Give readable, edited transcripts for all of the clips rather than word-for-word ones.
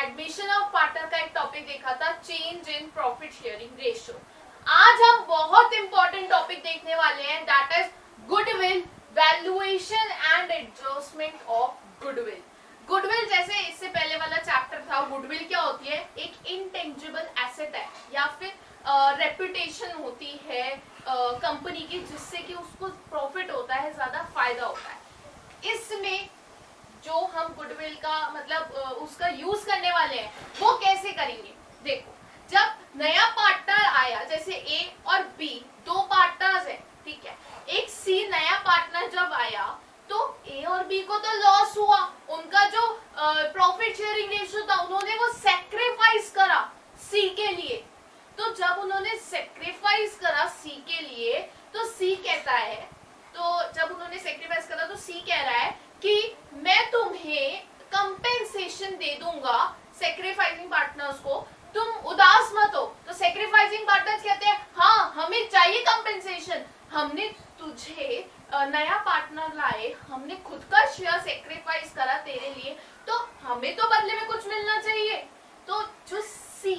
Admission of partner का एक topic देखा था, change in profit sharing ratio. आज हम बहुत इंपॉर्टेंट टॉपिक देखने वाले हैं, that is goodwill, valuation and adjustment of goodwill. Goodwill जैसे इससे पहले वाला चैप्टर था, गुडविल क्या होती है? एक इनटेंजिबल एसेट है या फिर रेपुटेशन होती है कंपनी की, जिससे कि उसको प्रॉफिट होता है, ज्यादा फायदा होता है। इसमें जो हम गुडविल का मतलब उसका यूज करने वाले हैं वो कैसे करेंगे? देखो, जब नया पार्टनर आया, जैसे ए और बी दो पार्टनर्स हैं, ठीक है, एक सी नया पार्टनर जब आया तो ए और बी को तो लॉस हुआ, उनका जो प्रॉफिट शेयरिंग रेशियो था उन्होंने वो सेक्रीफाइस करा सी के लिए। तो जब उन्होंने सेक्रीफाइस करा सी के लिए तो सी कहता है, तो जब उन्होंने सेक्रीफाइस करा तो सी कह रहा है कि मैं तुम्हें कंपेंसेशन दे दूंगा सेक्रीफाइसिंग पार्टनर्स को, तुम उदास मत हो। तो सेक्रीफाइसिंग पार्टनर्स कहते हैं हाँ हमें चाहिए कंपेंसेशन, हमने तुझे नया पार्टनर लाए, हमने खुद का शेयर सेक्रीफाइस करा तेरे लिए, तो हमें तो बदले में कुछ मिलना चाहिए। तो जो सी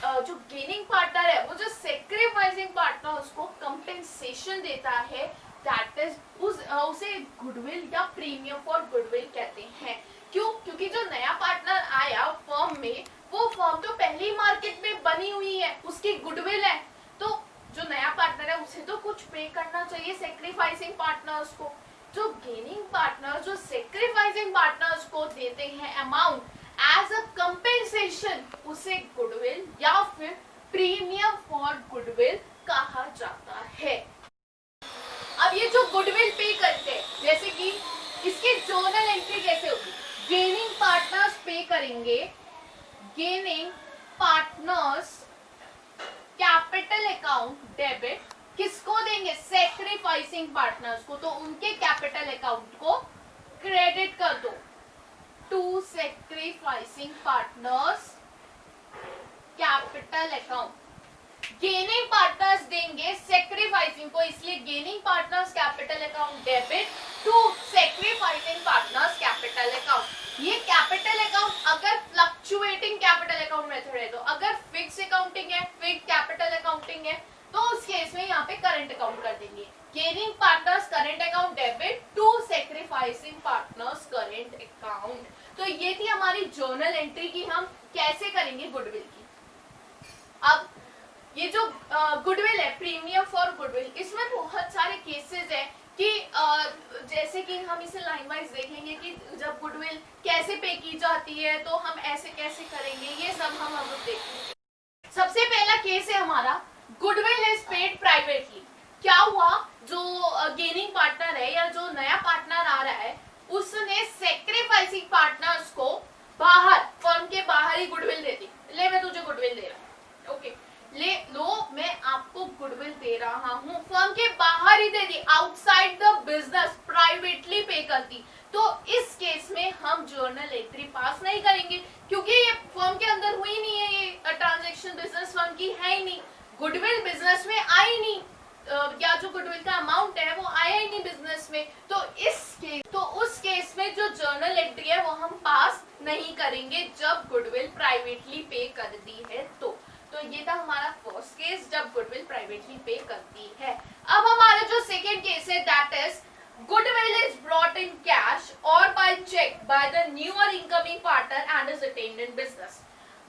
जो गेनिंग पार्टनर है वो जो सेक्रीफाइसिंग पार्टनर उसको कंपेंसेशन देता है, दैट इज उसे गुडविल या प्रीमियम फॉर गुडविल कहते हैं। क्यों? क्योंकि जो नया पार्टनर आया फर्म में, वो फर्म तो पहले ही मार्केट में बनी हुई है, उसकी गुडविल है, तो जो नया पार्टनर है उसे तो कुछ पे करना चाहिए सेक्रीफाइसिंग पार्टनर्स को। जो गेनिंग पार्टनर जो सेक्रीफाइसिंग पार्टनर्स को देते हैं अमाउंट एज अ कंपेंसेशन, उसे गुडविल या फिर प्रीमियम फॉर गुडविल कहा जाता है। अब ये जो गुडविल पे करते हैं, जैसे कि इसकी जर्नल एंट्री कैसे होगी? गेनिंग पार्टनर्स पे करेंगे, gaining partners capital account debit किसको देंगे? सेक्रीफाइसिंग पार्टनर्स को, तो उनके कैपिटल अकाउंट को क्रेडिट कर दो to sacrificing partners capital account. Gaining partners देंगे सेक्रीफाइसिंग को, इसलिए gaining partners capital account debit to sacrificing partners capital account. ये कैपिटल अकाउंट अगर फ्लक्चुएटिंग कैपिटल अकाउंट मेथड है, तो अगर फिक्स अकाउंटिंग है, फिक्स कैपिटल अकाउंटिंग है, तो उस केस में यहाँ पे करंट अकाउंट कर देंगे। Gaining partners current account debit to sacrificing partners current account. तो ये थी हमारी जर्नल एंट्री की हम कैसे करेंगे गुडविल की। अब ये जो गुडविल है, प्रीमियम फॉर गुडविल, इसमें बहुत सारे केसेस हैं कि जैसे कि हम इसे लाइन वाइज देख लेंगे कि जब गुडविल कैसे पे की जाती है, तो हम ऐसे कैसे करेंगे, ये सब हम अब देखेंगे। सबसे पहला केस है हमारा, गुडविल इज पेड प्राइवेटली। क्या हुआ? जो गेनिंग पार्टनर है या जो नया पार्टनर आ रहा है, उसने सेक्रीफाइसिंग पार्टनर्स को बाहर, फर्म के बाहर ही गुडविल दे दी। ले मैं तुझे गुडविल दे रहा हूँ, ओके, ले लो मैं आपको गुडविल दे रहा हूँ, फर्म के बाहर ही दे दी, आउटसाइड द बिजनेस, प्राइवेटली पे कर दी। तो इस केस में हम जर्नल एंट्री पास नहीं करेंगे, क्योंकि ये फर्म के अंदर हुई नहीं है, ये ट्रांजैक्शन बिजनेस फर्म की है ही नहीं, गुडविल बिजनेस में आई नहीं, या जो गुडविल का अमाउंट है वो आया ही नहीं बिजनेस में। तो उस केस में जो जर्नल एंट्री है वो हम पास नहीं करेंगे जब गुडविल प्राइवेटली पे कर दी है। तो ये था हमारा फर्स्ट केस, जब गुडविल प्राइवेटली पे करती है। अब हमारा जो सेकेंड केस है, that is goodwill is brought in cash और by cheque by the newer incoming partner and is retained in business.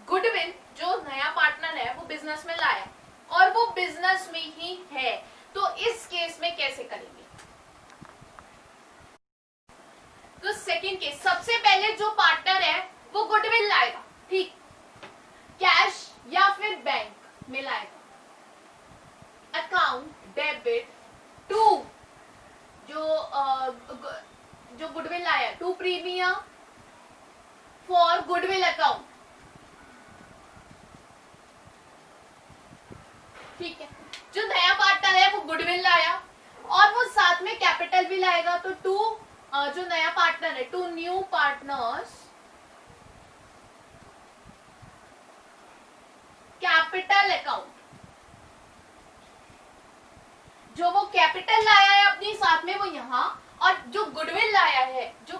Goodwill जो नया पार्टनर है वो बिजनेस में लाया और वो बिजनेस में ही है, तो इस केस में कैसे करेंगे? तो सेकेंड केस, सबसे पहले जो पार्टनर है वो गुडविल लाएगा, ठीक, कैश या फिर बैंक में लाएगा, अकाउंट डेबिट टू जो गुडविल लाया, to premium for goodwill account, ठीक है। जो नया पार्टनर है वो गुडविल लाया और वो साथ में कैपिटल भी लाएगा, तो टू जो नया पार्टनर है, to new partners capital account. जो वो कैपिटल लाया है अपनी साथ में वो यहाँ, और जो गुडविल लाया है, जो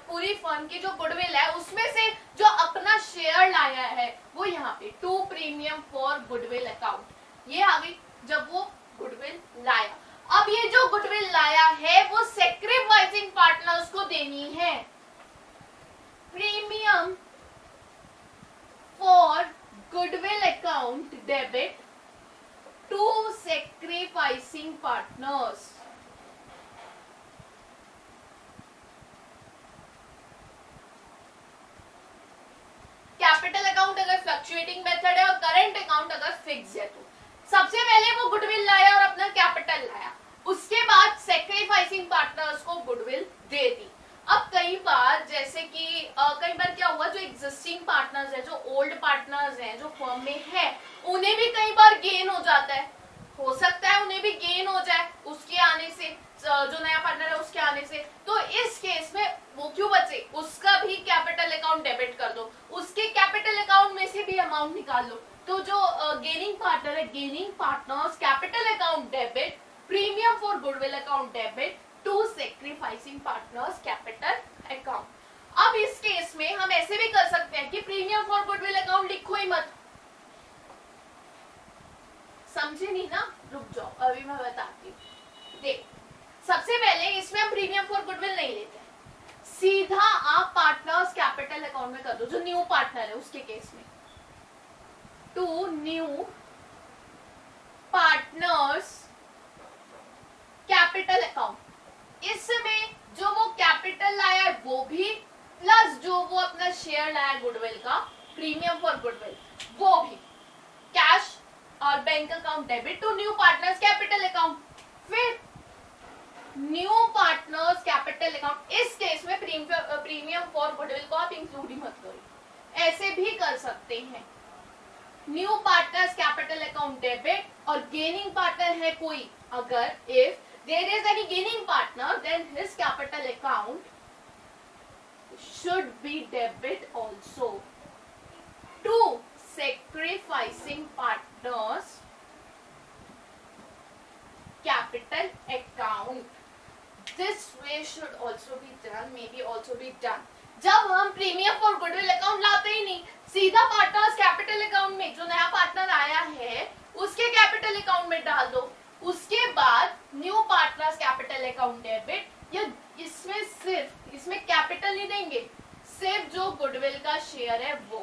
पूरी फर्म की जो गुडविल है उसमें से जो अपना शेयर लाया है वो यहाँ पे to premium for goodwill account ये आ गई जब वो गुडविल लाया। अब ये जो गुडविल लाया है वो सैक्रिफाइसिंग पार्टनर्स को देनी है। Premium for goodwill account debit to sacrificing partners. Capital account अगर फ्लक्चुएटिंग मेथड है और करंट अकाउंट अगर फिक्स है तो सबसे पहले वो गुडविल लाया और अपना कैपिटल लाया, उसके बाद सैक्रिफाइसिंग पार्टनर्स को गुडविल दे दी। अब कई बार जैसे कि कई बार क्या हुआ, जो एग्जिस्टिंग पार्टनर्स है, जो ओल्ड पार्टनर्स हैं, जो फर्म में है, उन्हें भी कई बार गेन हो जाता है, हो सकता है उन्हें भी गेन हो जाए उसके आने से, जो नया पार्टनर है उसके आने से। तो इस केस में वो क्यों बचे, उसका भी कैपिटल अकाउंट डेबिट कर दो, उसके कैपिटल अकाउंट में से भी अमाउंट निकाल लो। तो जो गेनिंग पार्टनर है, gaining partners capital account debit, premium for goodwill account debit to sacrificing partners capital account. अब इस केस में हम ऐसे भी कर सकते हैं कि प्रीमियम फॉर गुडविल अकाउंट लिखो ही मत, समझे नहीं ना, रुक जाओ अभी मैं बताती हूँ। देख, सबसे पहले इसमें हम प्रीमियम फॉर गुडविल नहीं लेते हैं, सीधा आप पार्टनर्स कैपिटल अकाउंट में कर दो, जो न्यू पार्टनर है उसके केस में, to new partners capital account. इसमें जो वो कैपिटल लाया है वो भी, प्लस जो वो अपना शेयर लाया गुडविल का, प्रीमियम फॉर गुडविल, वो भी, कैश और bank account debit to new partners capital account. फिर न्यू पार्टनर्स कैपिटल अकाउंट, इस केस में प्रीमियम फॉर गुडविल को आप इंक्लूड ही मत करो, ऐसे भी कर सकते हैं। New partners capital account debit और गेनिंग पार्टनर है कोई, अगर if there is any gaining partner then his capital account should be debit also to sacrificing partners capital account। This way should also be done, maybe also be done। जब हम premium for goodwill account लाते ही नहीं, सीधा partners capital account में जो नया partner आया है उसके कैपिटल अकाउंट में डाल दो, उसके बाद new partners capital account debit, या इसमें सिर्फ, इसमें कैपिटल नहीं देंगे, सिर्फ जो गुडविल का शेयर है वो।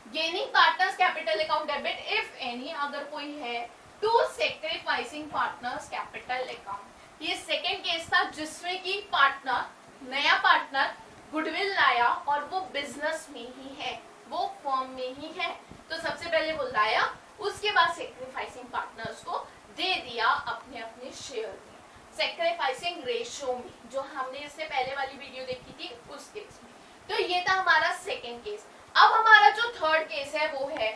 Gaining partners capital account debit if any, अगर कोई है, to sacrificing partners capital account. ये सेकेंड केस था जिसमें कि पार्टनर, नया पार्टनर गुडविल लाया और वो बिजनेस में ही है, वो फर्म में ही है, तो सबसे पहले वो लाया, उसके बाद सैक्रिफाइसिंग पार्टनर्स को दे दिया अपने अपने शेयर में, सैक्रिफाइसिंग रेशियो में, जो हमने इससे पहले वाली वीडियो देखी थी उस केस में। तो ये था हमारा सेकेंड केस। अब हमारा जो थर्ड केस है वो है,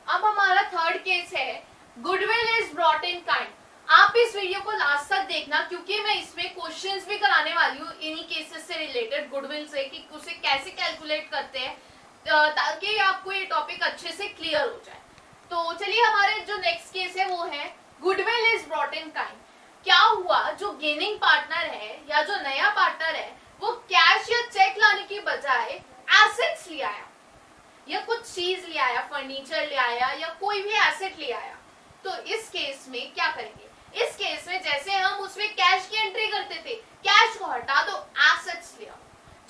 अब हमारा थर्ड केस है goodwill is brought in kind. आप इस वीडियो को लास्ट तक देखना क्योंकि मैं इसमें क्वेश्चंस भी कराने वाली हूँ इन्हीं केसेस से रिलेटेड, गुडविल से, कि उसे कैसे कैलकुलेट करते हैं, ताकि आपको ये टॉपिक अच्छे से क्लियर हो जाए। तो चलिए, हमारे जो नेक्स्ट केस है वो है goodwill is brought in kind. क्या हुआ, जो गेनिंग पार्टनर है या जो नया पार्टनर है वो कैश या चेक लाने की बजाय एसेट्स ले आया, या कुछ चीज ले आया, फर्नीचर ले आया या कोई भी एसेट ले आया। तो इस केस में क्या करेंगे, इस केस में जैसे हम उसमें कैश की एंट्री करते थे, कैश को हटा दो, एसेट्स ले आओ।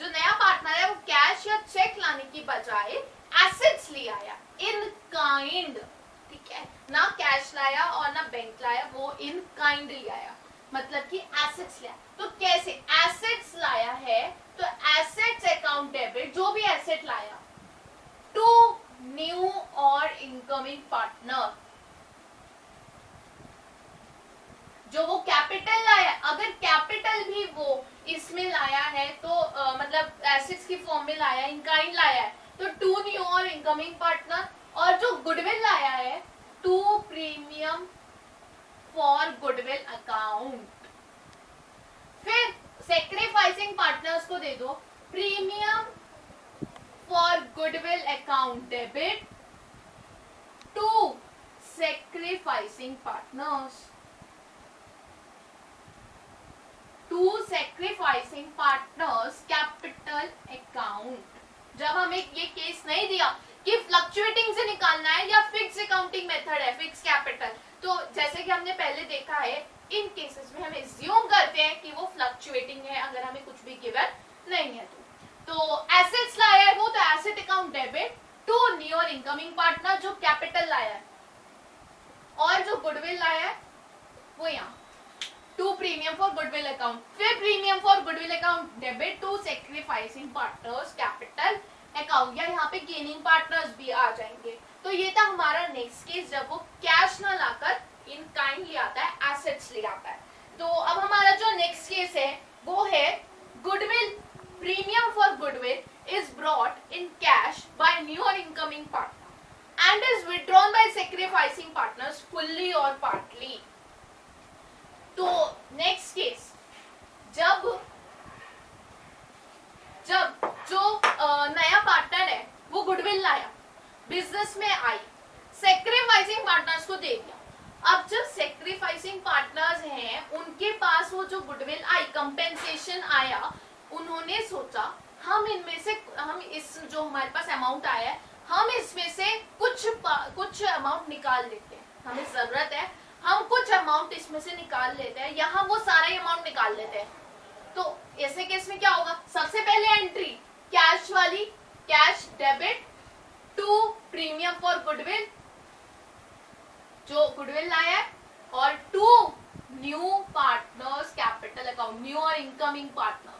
जो नया पार्टनर है वो कैश या चेक लाने की बजाय एसेट्स ले आया इन काइंड, ठीक है, ना कैश लाया और ना बैंक लाया, वो इन काइंड ले आया, मतलब कि एसेट्स लाया। तो कैसे एसेट्स लाया है, तो एसेट्स अकाउंट डेबिट, जो भी एसेट लाया, टू न्यू और इनकमिंग पार्टनर। जो वो कैपिटल लाया, अगर कैपिटल भी वो इसमें लाया है तो मतलब एसेट्स की फॉर्म में लाया, इन काइंड लाया है, तो टू न्यू और इनकमिंग पार्टनर। और जो गुडविल लाया है, to premium for goodwill account. फिर सैक्रिफाइसिंग पार्टनर्स को दे दो premium for goodwill account debit to sacrificing partners, to sacrificing partners capital account. जब हमें ये केस नहीं दिया कि फ्लक्चुएटिंग से निकालना है या फिक्स अकाउंटिंग मेथड है, फिक्स कैपिटल, तो जैसे कि हमने पहले देखा है इन केसेस में हम एज्यूम करते हैं कि वो फ्लक्चुएटिंग है अगर हमें कुछ भी गिवन नहीं है तो एसेट्स लाया है वो, तो asset account debit to new और इनकमिंग पार्टनर जो कैपिटल लाया है, और जो गुडविल लाया है वो यहाँ to premium for goodwill account, फिर premium for goodwill account debit to sacrificing partners capital account, या यहाँ पे गेनिंग पार्टनर्स भी आ जाएंगे। तो ये था हमारा नेक्स्ट केस जब वो कैश ना लाकर इन काइंड ले आता है, एसेट्स ले आता है। तो अब हमारा जो नेक्स्ट केस है वो है goodwill premium for goodwill is brought in cash by new और incoming partner and is withdrawn by sacrificing partners fully और पार्टली। तो नेक्स्ट केस जब जो नया पार्टनर है वो गुडविल लाया, बिजनेस में आई, सेक्रीफाइसिंग पार्टनर्स को दे दिया। अब जब सेक्रीफाइसिंग पार्टनर्स हैं उनके पास वो जो गुडविल आई, कंपेंसेशन आया, उन्होंने सोचा हम इनमें से हम इस जो हमारे पास अमाउंट आया है हम इसमें से कुछ अमाउंट निकाल लेते हैं, हमें जरूरत है हम कुछ अमाउंट इसमें से निकाल लेते हैं या हम वो सारा अमाउंट निकाल लेते हैं। तो ऐसे केस में क्या होगा, सबसे पहले एंट्री कैश वाली, cash debit to premium for goodwill जो गुडविल लाया है, और to new partners capital account, new और incoming partners,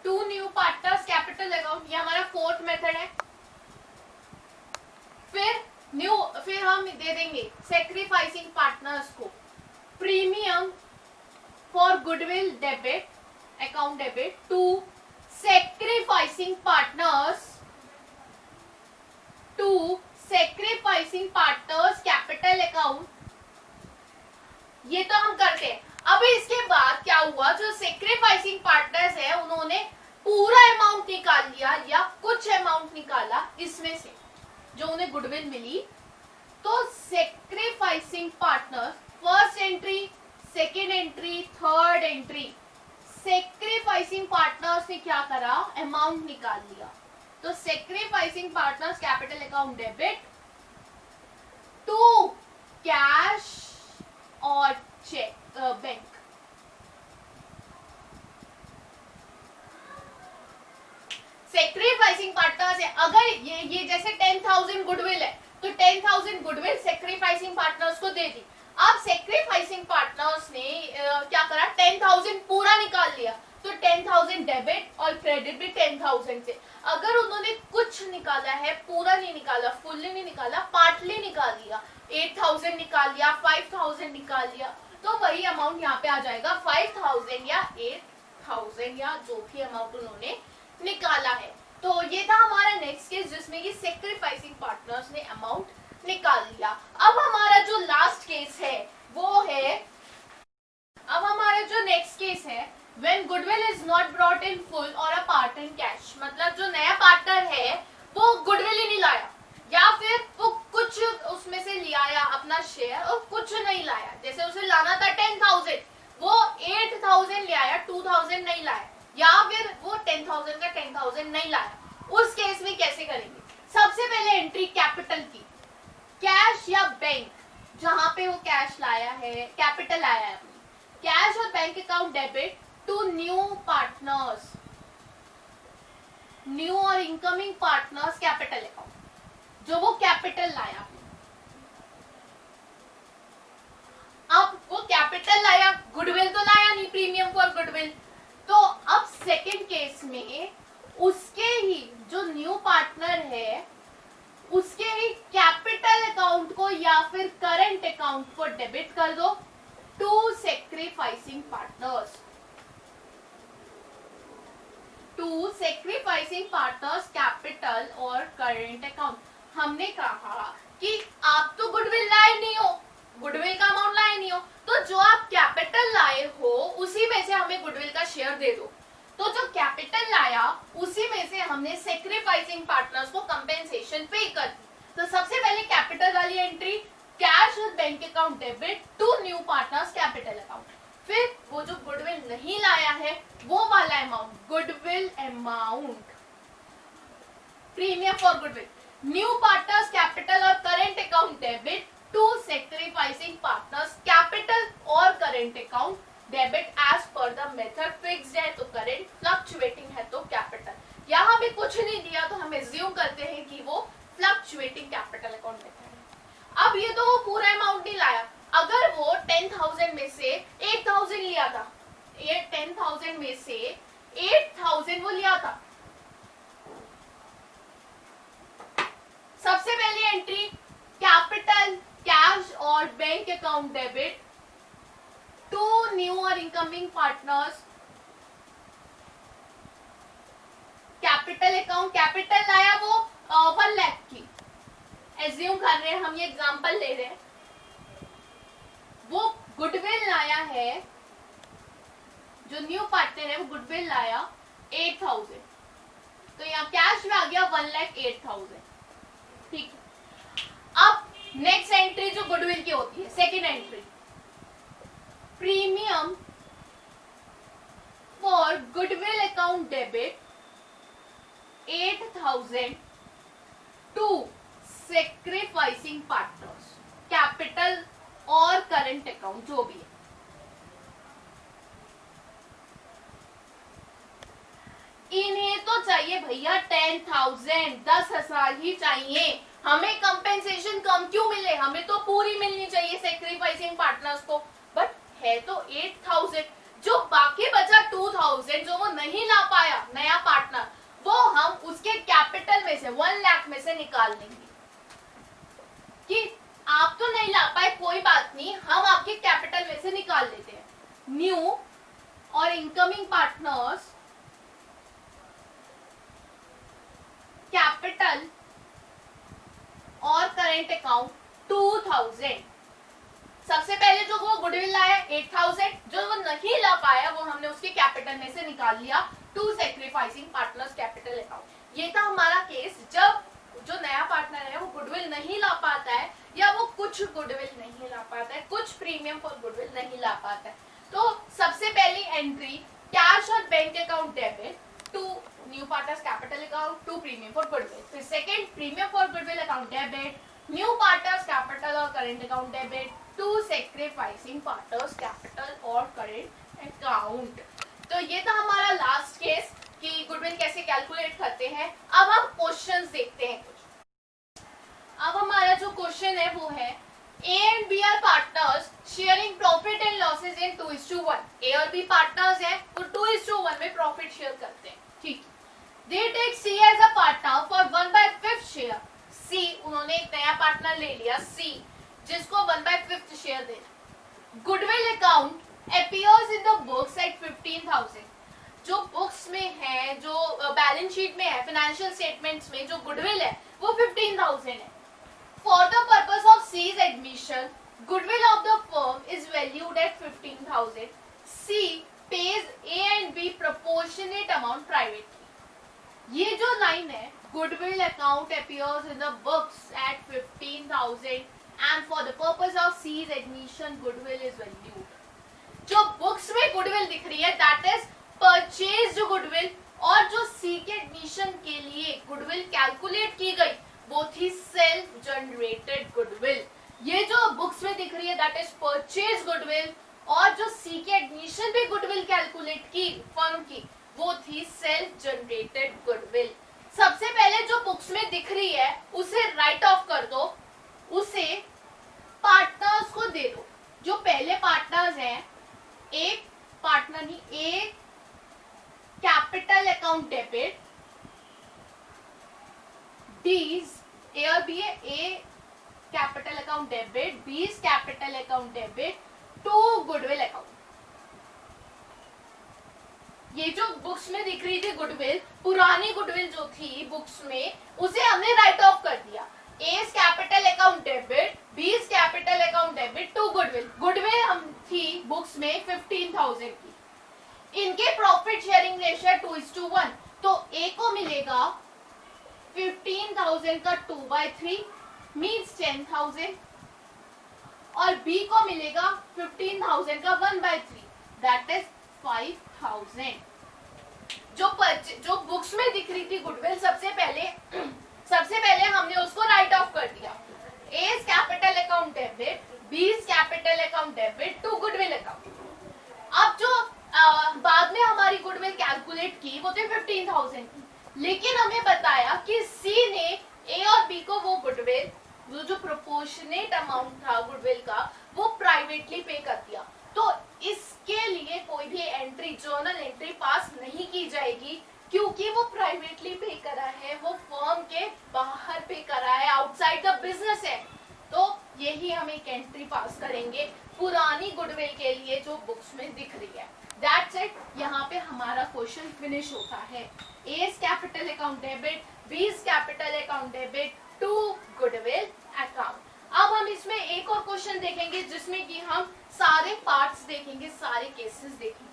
to new partners capital account, ये हमारा फोर्थ मेथड है। फिर हम दे देंगे सेक्रीफाइसिंग पार्टनर्स को premium for goodwill debit account debit to sacrificing partners capital account. ये तो हम करते हैं। अब इसके बाद क्या हुआ, जो सेक्रीफाइसिंग पार्टनर्स है उन्होंने पूरा अमाउंट निकाल लिया या कुछ अमाउंट निकाला इसमें से जो उन्हें गुडविल मिली। तो sacrificing partners first entry, second entry, third entry, sacrificing partners ने क्या करा, अमाउंट निकाल लिया। तो sacrificing partners capital account debit to cash और चेक बैंक। सेक्रीफाइसिंग पार्टनर्स है, अगर ये जैसे 10,000 गुडविल है तो 10,000 गुडविल सेक्रीफाइसिंग पार्टनर्स को दे दी। अब सेक्रीफाइसिंग पार्टनर्स ने क्या करा, 10,000 पूरा निकाल लिया, तो 10,000 डेबिट और क्रेडिट भी 10,000 से। अगर उन्होंने कुछ निकाला है, पूरा नहीं निकाला, फुल्ली नहीं निकाला, पार्टली निकाल लिया, 8,000 निकाल लिया, 5,000 निकाल लिया, तो वही अमाउंट यहाँ पे आ जाएगा 5,000 या 8,000 या जो भी अमाउंट उन्होंने निकाला है। तो ये था हमारा नेक्स्ट केस जिसमें कि सेक्रीफाइसिंग पार्टनर्स ने अमाउंट निकाल लिया। अब हमारा जो लास्ट केस है वो है, अब हमारा जो नेक्स्ट केस है when goodwill is not brought in full or a part in cash, मतलब जो नया पार्टनर है वो गुडविल ही नहीं लाया या फिर वो कुछ उसमें से ले आया अपना शेयर और कुछ नहीं लाया। जैसे उसे लाना था 10,000 वो 8,000 ले आया, 2,000 नहीं लाया, या फिर वो 10,000 का 10,000 नहीं लाया। उस केस में कैसे करेंगे, सबसे पहले एंट्री कैपिटल की, कैश या बैंक, जहां पे वो कैश लाया है, कैपिटल लाया है, कैश और bank account debit to new partners, new और इनकमिंग पार्टनर्स कैपिटल अकाउंट, जो वो कैपिटल लाया। अब वो कैपिटल लाया, गुडविल तो लाया नहीं, प्रीमियम फॉर गुडविल। तो अब सेकंड केस में उसके ही जो न्यू पार्टनर है उसके ही कैपिटल अकाउंट को या फिर करंट अकाउंट को डेबिट कर दो to sacrificing partners, to sacrificing partners capital और करंट अकाउंट। हमने कहा कि आप तो गुडविल लाए नहीं हो, गुडविल का अमाउंट लाए नहीं हो, तो जो आप कैपिटल लाए हो उसी में से हमें गुडविल का शेयर दे दो। तो जो कैपिटल लाया उसी में से हमने सेक्रीफाइसिंग पार्टनर्स को कंपेंसेशन पे कर दी। तो सबसे पहले कैपिटल वाली एंट्री, कैश और bank account debit to new partners capital account. फिर वो जो गुडविल नहीं लाया है वो वाला amount, goodwill amount, premium for goodwill, new partners capital और current account debit to sacrificing partners capital और current account debit as per the method fixed है तो करेंट, फ्लक्चुएटिंग है तो कैपिटल। यहाँ भी कुछ नहीं दिया तो हम एज्यूम करते हैं कि वो फ्लक्चुएटिंग कैपिटल अकाउंट मेथड है। अब ये तो वो पूरा अमाउंट नहीं लाया, अगर वो 10,000 में से 8,000 लिया था, ये 10,000 में से 8,000 वो लिया था, सबसे पहली एंट्री कैपिटल, कैश और bank account debit to new और incoming partners, capital account, capital लाया वो 1 लाख की, एज्यूम कर रहे हैं हम, ये एग्जांपल ले रहे हैं, वो गुडविल लाया है, जो न्यू पार्टनर है वो गुडविल लाया 8,000, तो यहाँ कैश में आ गया 1,08,000, ठीक है। अब नेक्स्ट एंट्री जो गुडविल की होती है, second entry, premium for goodwill account debit 8,000 to sacrificing partners capital और करंट अकाउंट जो भी है। इन्हें तो चाहिए भैया 10,000, 10,000 ही चाहिए, हमें कंपेंसेशन कम क्यों मिले, हमें तो पूरी मिलनी चाहिए सैक्रिफाइसिंग पार्टनर्स को, बट है तो 8,000, जो बाकी बचा 2,000 जो वो नहीं ला पाया नया पार्टनर, वो हम उसके कैपिटल में से 1 लाख में से निकाल देंगे कि आप तो नहीं ला पाए, कोई बात नहीं, हम आपके कैपिटल में से निकाल लेते हैं। न्यू और इनकमिंग पार्टनर्स कैपिटल और करेंट अकाउंट 2,000, सबसे पहले जो वो गुडविल लाया 8,000, जो वो नहीं ला पाया वो हमने उसके कैपिटल में से निकाल लिया to sacrificing partners capital account. ये था हमारा केस जब जो नया पार्टनर है वो गुडविल नहीं ला पाता है, या वो कुछ गुडविल नहीं ला पाता है, कुछ प्रीमियम फॉर गुडविल नहीं ला पाता है। तो सबसे पहली एंट्री कैश और bank account debit to new partners capital account to premium for goodwill, फिर second premium for goodwill account debit, new partners capital और current account debit to sacrificing partners capital और करेंट अकाउंट। तो ये था हमारा last case कि goodwill कैसे calculate करते हैं। अब हम क्वेश्चंस देखते हैं कुछ। अब हमारा जो क्वेश्चन है वो है A and B are partners sharing profit and losses in 2:1। A और B पार्टनर्स हैं तो 2:1 में प्रॉफिट शेयर करते हैं, ठीक। They take C as a partner for 1/5 share. C उन्होंने एक नया पार्टनर ले लिया C, जिसको 1/5 शेयर देना। Goodwill account appears in the books at 15,000। जो बुक्स में है, जो बैलेंस शीट में है, फाइनेंशियल स्टेटमेंट्स में जो गुडविल है वो 15,000 है। For the purpose of C's admission, goodwill of the firm is valued at 15,000. C pays A and B proportionate amount privately. ये जो लाइन है, goodwill account appears in the books at 15,000 and for the purpose of C's admission, goodwill is valued. जो books में goodwill दिख रही है that is purchased goodwill, और जो C के एडमिशन के लिए गुडविल कैलकुलेट की गई वो थी सेल्फ जनरेटेड गुडविल। ये जो बुक्स में दिख रही है दैट इज परचेज गुडविल, और जो सी के एडमिशन पे गुडविल कैलकुलेट की फर्म की वो थी सेल्फ जनरेटेड गुडविल। सबसे पहले जो बुक्स में दिख रही है उसे राइट ऑफ कर दो, उसे पार्टनर्स को दे दो। जो पहले पार्टनर्स हैं, एक पार्टनर ही, A capital account debit, D's A और B है, A capital account debit, B's capital account debit to goodwill account. ये जो बुक्स में दिख रही थी गुडविल, पुरानी गुडविल जो थी बुक्स में, उसे हमने राइट ऑफ कर दिया। A's capital account debit, B's capital account debit to goodwill. Goodwill हम थी बुक्स में 15,000 की। इनके प्रॉफिट शेयरिंग रेशियो 2:1, तो A को मिलेगा 15,000 का 2/3 मीन्स 10,000, और B को मिलेगा 15,000 का 1/3 दैट इज 5000। जो बुक्स में दिख रही थी गुडविल, सबसे पहले हमने उसको राइट ऑफ कर दिया। A is capital account debit, B is capital account debit to goodwill account. अब जो बाद में हमारी गुडविल कैलकुलेट की वो थी 15,000 की, लेकिन हमें बताया कि सी ने ए और बी को वो गुडविल, वो जो प्रोपोर्शनेट अमाउंट था गुडविल का, वो प्राइवेटली पे कर दिया। तो इसके लिए कोई भी एंट्री, जर्नल एंट्री पास नहीं की जाएगी, क्योंकि वो प्राइवेटली पे करा है, वो फर्म के बाहर पे करा है, आउटसाइड द बिजनेस है। तो यही हम एक एंट्री पास करेंगे पुरानी गुडविल के लिए जो बुक्स में दिख रही है। दैट्स इट, यहाँ पे हमारा क्वेश्चन फिनिश होता है। A is capital account debit, B is capital account debit to goodwill account. अब हम इसमें एक और क्वेश्चन देखेंगे जिसमें कि हम सारे पार्ट्स देखेंगे, सारे केसेस देखेंगे।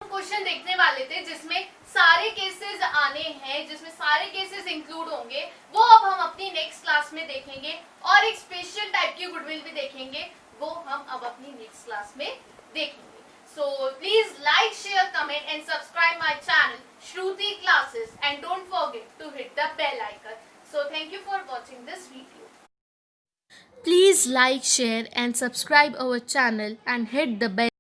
क्वेश्चन देखने वाले थे जिसमें सारे केसेस आने हैं, जिसमें सारे केसेस इंक्लूड होंगे, वो अब हम अपनी नेक्स्ट क्लास में देखेंगे। और एक स्पेशल टाइप की गुडविल भी देखेंगे, वो हम अब अपनी नेक्स्ट क्लास में देखेंगे। So please like, share, comment and subscribe my channel Shruti Classes, and don't forget to hit the bell icon. So thank you for watching this video. Please like, share and subscribe our channel and hit the bell.